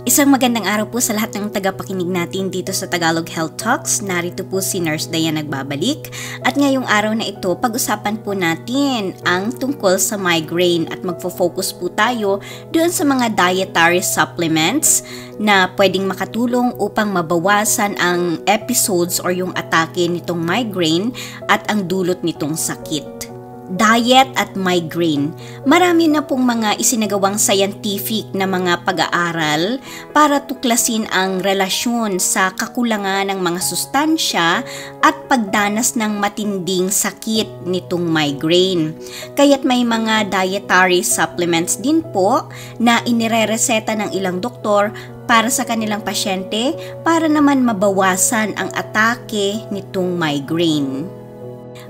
Isang magandang araw po sa lahat ng tagapakinig natin dito sa Tagalog Health Talks. Narito po si Nurse Diane nagbabalik. At ngayong araw na ito, pag-usapan po natin ang tungkol sa migraine at magfo-focus po tayo doon sa mga dietary supplements na pwedeng makatulong upang mabawasan ang episodes or yung atake nitong migraine at ang dulot nitong sakit. Diet at migraine. Marami na pong mga isinagawang scientific na mga pag-aaral para tuklasin ang relasyon sa kakulangan ng mga sustansya at pagdanas ng matinding sakit nitong migraine. Kaya't may mga dietary supplements din po na inirereseta ng ilang doktor para sa kanilang pasyente para naman mabawasan ang atake nitong migraine.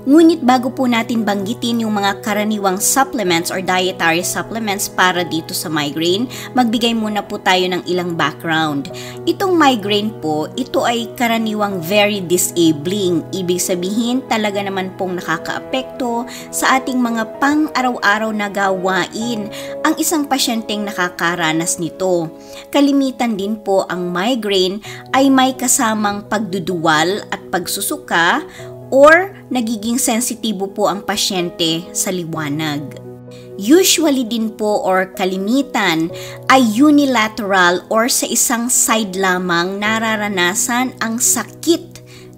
Ngunit bago po natin banggitin yung mga karaniwang supplements or dietary supplements para dito sa migraine, magbigay muna po tayo ng ilang background. Itong migraine po, ito ay karaniwang very disabling. Ibig sabihin, talaga naman pong nakakaapekto sa ating mga pang-araw-araw na gawain ang isang pasyenteng nakakaranas nito. Kalimitan din po ang migraine ay may kasamang pagduduwal at pagsusuka or nagiging sensitibo po ang pasyente sa liwanag. Usually din po or kalimitan ay unilateral or sa isang side lamang nararanasan ang sakit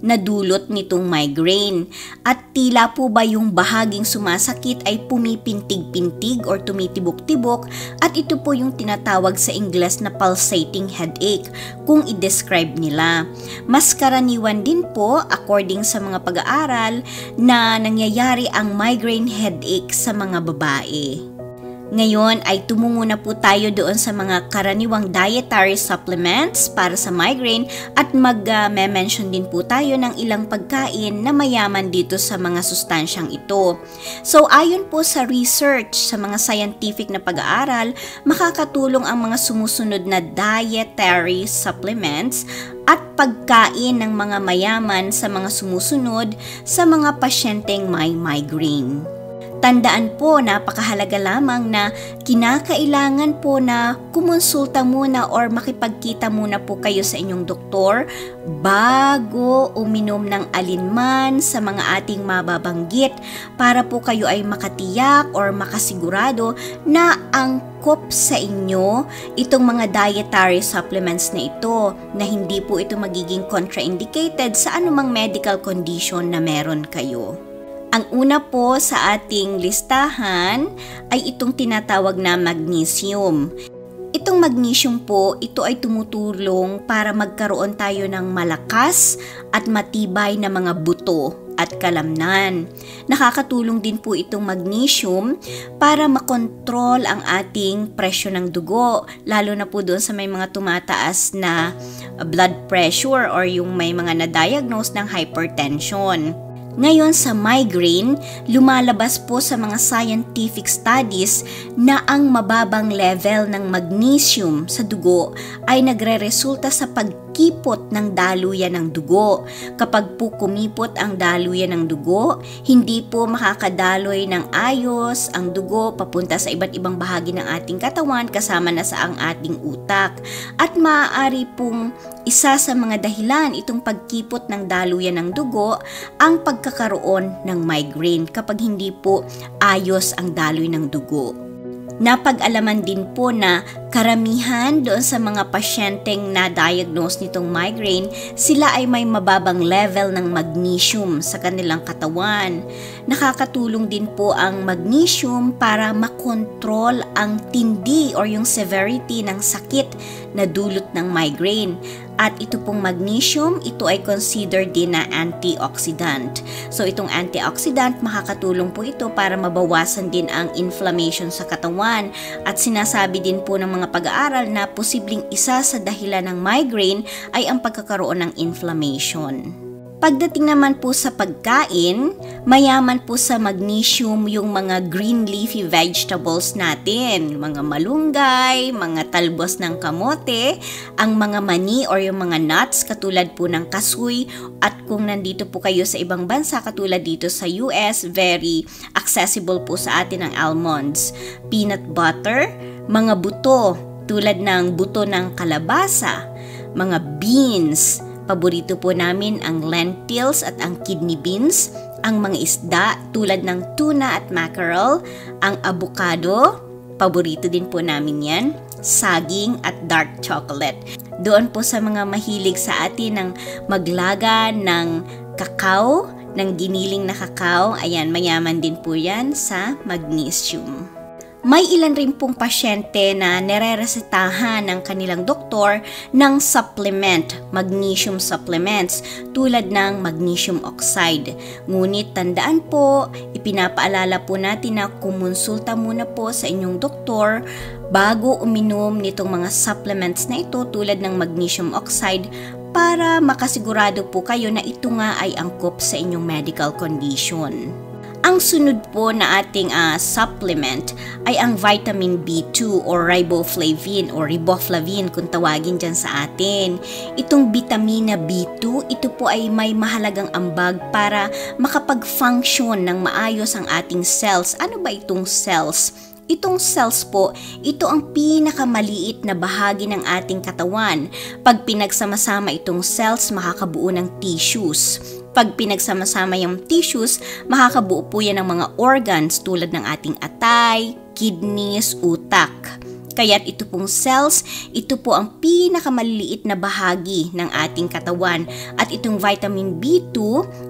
na dulot nitong migraine. At tila po ba yung bahaging sumasakit ay pumipintig-pintig or tumitibok-tibok at ito po yung tinatawag sa Ingles na pulsating headache kung i-describe nila. Mas karaniwan din po according sa mga pag-aaral na nangyayari ang migraine headache sa mga babae. Ngayon ay tumungo na po tayo doon sa mga karaniwang dietary supplements para sa migraine at mag-mention din po tayo ng ilang pagkain na mayaman dito sa mga sustansyang ito. So ayon po sa research sa mga scientific na pag-aaral, makakatulong ang mga sumusunod na dietary supplements at pagkain ng mga mayaman sa mga sumusunod sa mga pasyenteng may migraine. Tandaan po, napakahalaga lamang na kinakailangan po na kumonsulta muna or makipagkita muna po kayo sa inyong doktor bago uminom ng alinman sa mga ating mababanggit para po kayo ay makatiyak or makasigurado na angkop sa inyo itong mga dietary supplements na ito na hindi po ito magiging contraindicated sa anumang medical condition na meron kayo. Ang una po sa ating listahan ay itong tinatawag na magnesium. Itong magnesium po, ito ay tumutulong para magkaroon tayo ng malakas at matibay na mga buto at kalamnan. Nakakatulong din po itong magnesium para makontrol ang ating presyo ng dugo, lalo na po doon sa may mga tumataas na blood pressure or yung may mga na-diagnose ng hypertension. Ngayon sa migraine, lumalabas po sa mga scientific studies na ang mababang level ng magnesium sa dugo ay nagreresulta sa pagkipot ng daluyan ng dugo. Kapag po kumipot ang daluyan ng dugo, hindi po makakadaloy ng ayos ang dugo papunta sa iba't ibang bahagi ng ating katawan kasama na sa ang ating utak. At maaari pong isa sa mga dahilan itong pagkipot ng daluyan ng dugo ang pagkakaroon ng migraine kapag hindi po ayos ang daloy ng dugo. Napag-alaman din po na karamihan doon sa mga pasyenteng na-diagnose nitong migraine, sila ay may mababang level ng magnesium sa kanilang katawan. Nakakatulong din po ang magnesium para makontrol ang tindi or yung severity ng sakit na dulot ng migraine. At ito pong magnesium, ito ay considered din na antioxidant. So itong antioxidant, makakatulong po ito para mabawasan din ang inflammation sa katawan. At sinasabi din po ng mga pag-aaral na posibleng isa sa dahilan ng migraine ay ang pagkakaroon ng inflammation. Pagdating naman po sa pagkain, mayaman po sa magnesium yung mga green leafy vegetables natin, mga malunggay, mga talbos ng kamote, ang mga mani or yung mga nuts katulad po ng kasoy, at kung nandito po kayo sa ibang bansa katulad dito sa US, very accessible po sa atin ang almonds, peanut butter, mga buto tulad ng buto ng kalabasa, mga beans. Paborito po namin ang lentils at ang kidney beans, ang mga isda tulad ng tuna at mackerel, ang avocado, paborito din po namin yan, saging at dark chocolate. Doon po sa mga mahilig sa atin ng maglaga ng kakao, ng giniling na kakao, ayan, mayaman din po yan sa magnesium. May ilan rin pong pasyente na nereresetahan ng kanilang doktor ng supplement, magnesium supplements, tulad ng magnesium oxide. Ngunit tandaan po, ipinapaalala po natin na kumonsulta muna po sa inyong doktor bago uminom nitong mga supplements na ito tulad ng magnesium oxide para makasigurado po kayo na ito nga ay angkop sa inyong medical condition. Ang sunod po na ating supplement ay ang vitamin B2 or riboflavin or riboflavin kung tawagin dyan sa atin. Itong vitamina B2, ito po ay may mahalagang ambag para makapag-function ng maayos ang ating cells. Ano ba itong cells? Itong cells po, ito ang pinakamaliit na bahagi ng ating katawan. Pag pinagsama-sama itong cells, makakabuo ng tissues. Pag pinagsama-sama yung tissues, makakabuo po yan ng mga organs tulad ng ating atay, kidneys, utak. Kaya't ito pong cells, ito po ang pinakamaliliit na bahagi ng ating katawan. At itong vitamin B2,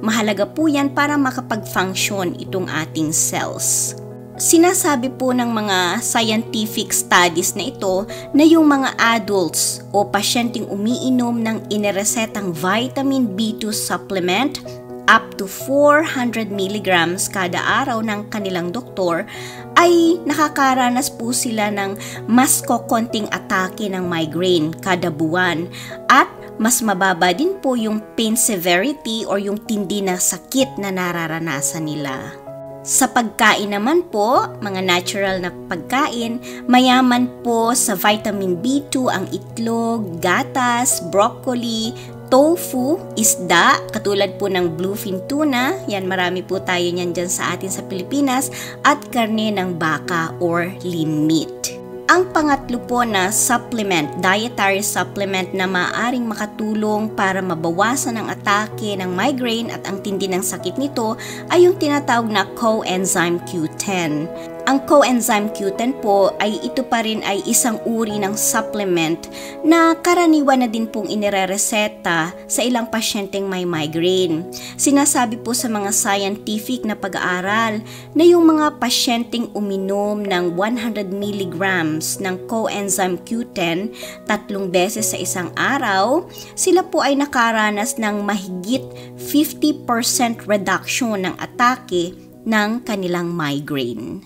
mahalaga po yan para makapag-function itong ating cells. Sinasabi po ng mga scientific studies na ito na yung mga adults o pasyenteng umiinom ng iniresetang vitamin B2 supplement up to 400 mg kada araw ng kanilang doktor ay nakakaranas po sila ng mas kokonting atake ng migraine kada buwan at mas mababa din po yung pain severity or yung tindi na sakit na nararanasan nila. Sa pagkain naman po, mga natural na pagkain, mayaman po sa vitamin B2 ang itlog, gatas, broccoli, tofu, isda, katulad po ng bluefin tuna, yan marami po tayo niyan dyan sa atin sa Pilipinas, at karne ng baka or lean meat. Ang pangatlo po na supplement, dietary supplement na maaaring makatulong para mabawasan ang atake ng migraine at ang tindi ng sakit nito ay yung tinatawag na coenzyme Q10. Ang coenzyme Q10 po ay ito pa rin ay isang uri ng supplement na karaniwan na din pong inirereseta sa ilang pasyenteng may migraine. Sinasabi po sa mga scientific na pag-aaral na yung mga pasyenteng uminom ng 100 mg ng coenzyme Q10 3 beses sa isang araw, sila po ay nakaranas ng mahigit 50% reduction ng atake ng kanilang migraine.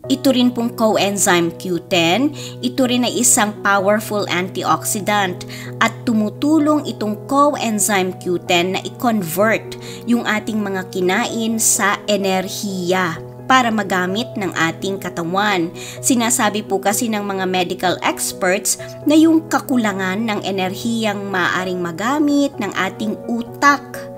Ito rin pong coenzyme Q10, ito rin ay isang powerful antioxidant at tumutulong itong coenzyme Q10 na i-convert yung ating mga kinain sa enerhiya para magamit ng ating katawan. Sinasabi po kasi ng mga medical experts na yung kakulangan ng enerhiyang maaaring magamit ng ating utak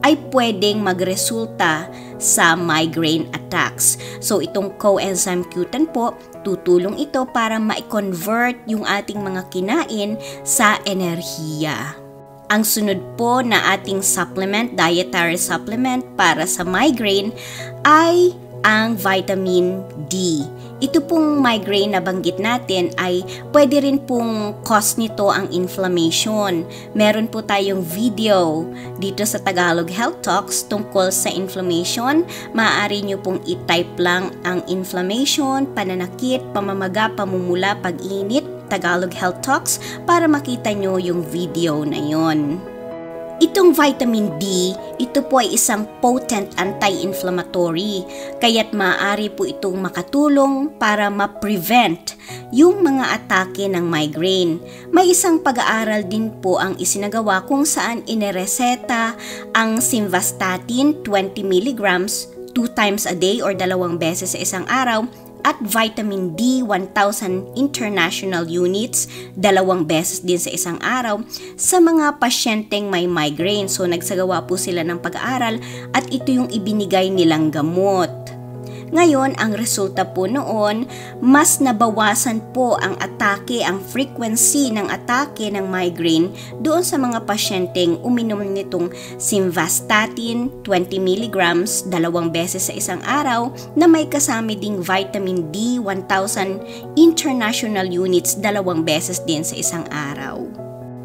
ay pwedeng magresulta sa migraine attacks. So itong coenzyme Q10 po, tutulong ito para ma-convert yung ating mga kinain sa enerhiya. Ang sunod po na ating supplement, dietary supplement para sa migraine ay ang vitamin D. Ito pong migraine na banggit natin ay pwede rin pong cause nito ang inflammation. Meron po tayong video dito sa Tagalog Health Talks tungkol sa inflammation. Maaari nyo pong i-type lang ang inflammation, pananakit, pamamaga, pamumula, pag-init, Tagalog Health Talks para makita nyo yung video na yon. Itong vitamin D, ito po ay isang potent anti-inflammatory, kaya't maaari po itong makatulong para ma-prevent yung mga atake ng migraine. May isang pag-aaral din po ang isinagawa kung saan inireseta ang simvastatin 20 mg 2 times a day or 2 beses sa isang araw at vitamin D 1,000 international units 2 beses din sa isang araw sa mga pasyenteng may migraine. So nagsagawa po sila ng pag-aaral at ito yung ibinigay nilang gamot. Ngayon, ang resulta po noon, mas nabawasan po ang atake, ang frequency ng atake ng migraine doon sa mga pasyenteng uminom nitong simvastatin 20 mg 2 beses sa isang araw na may kasama ding vitamin D 1,000 international units 2 beses din sa isang araw.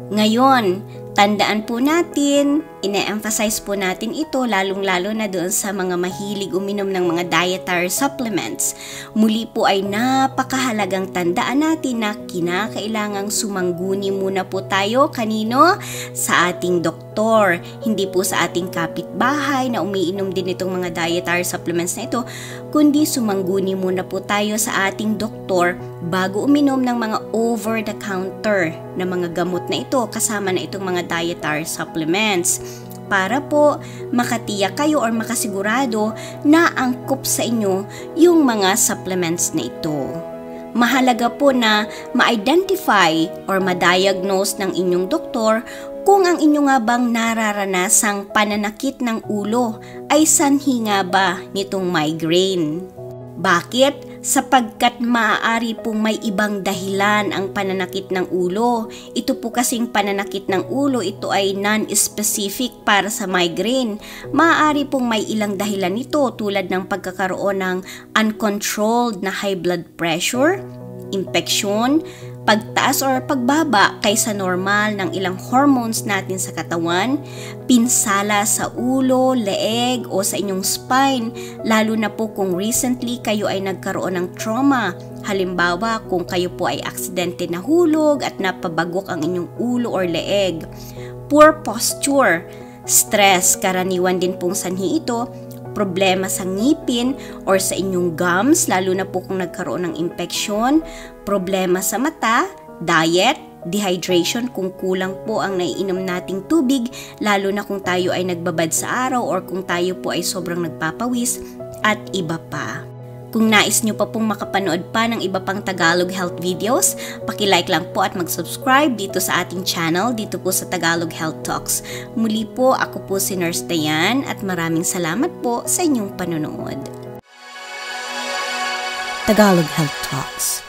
Ngayon, tandaan po natin, ine-emphasize po natin ito lalong-lalo na doon sa mga mahilig uminom ng mga dietary supplements. Muli po ay napakahalagang tandaan natin na kinakailangang sumangguni muna po tayo kanino? Sa ating doktor. Hindi po sa ating kapitbahay na umiinom din itong mga dietary supplements na ito, kundi sumangguni muna po tayo sa ating doktor bago uminom ng mga over-the-counter na mga gamot na ito kasama na itong mga dietary supplements para po makatiyak kayo or makasigurado na angkop sa inyo yung mga supplements na ito. Mahalaga po na ma-identify or ma-diagnose ng inyong doktor kung ang inyo nga bang nararanasang pananakit ng ulo ay sanhi nga ba nitong migraine. Bakit? Sapagkat maaari pong may ibang dahilan ang pananakit ng ulo. Ito po kasing pananakit ng ulo, ito ay non-specific para sa migraine. Maaari pong may ilang dahilan nito tulad ng pagkakaroon ng uncontrolled na high blood pressure, impeksyon, pagtaas or pagbaba kaysa normal ng ilang hormones natin sa katawan, pinsala sa ulo, leeg o sa inyong spine, lalo na po kung recently kayo ay nagkaroon ng trauma. Halimbawa, kung kayo po ay aksidente na hulog at napabagok ang inyong ulo or leeg. Poor posture, stress, karaniwan din pong sanhi ito, problema sa ngipin or sa inyong gums, lalo na po kung nagkaroon ng impeksyon, problema sa mata, diet, dehydration kung kulang po ang naiinom nating tubig, lalo na kung tayo ay nagbabad sa araw or kung tayo po ay sobrang nagpapawis, at iba pa. Kung nais nyo pa pong makapanood pa ng iba pang Tagalog Health videos, paki-like lang po at mag-subscribe dito sa ating channel, dito po sa Tagalog Health Talks. Muli po, ako po si Nurse Dayan at maraming salamat po sa inyong panonood. Tagalog Health Talks.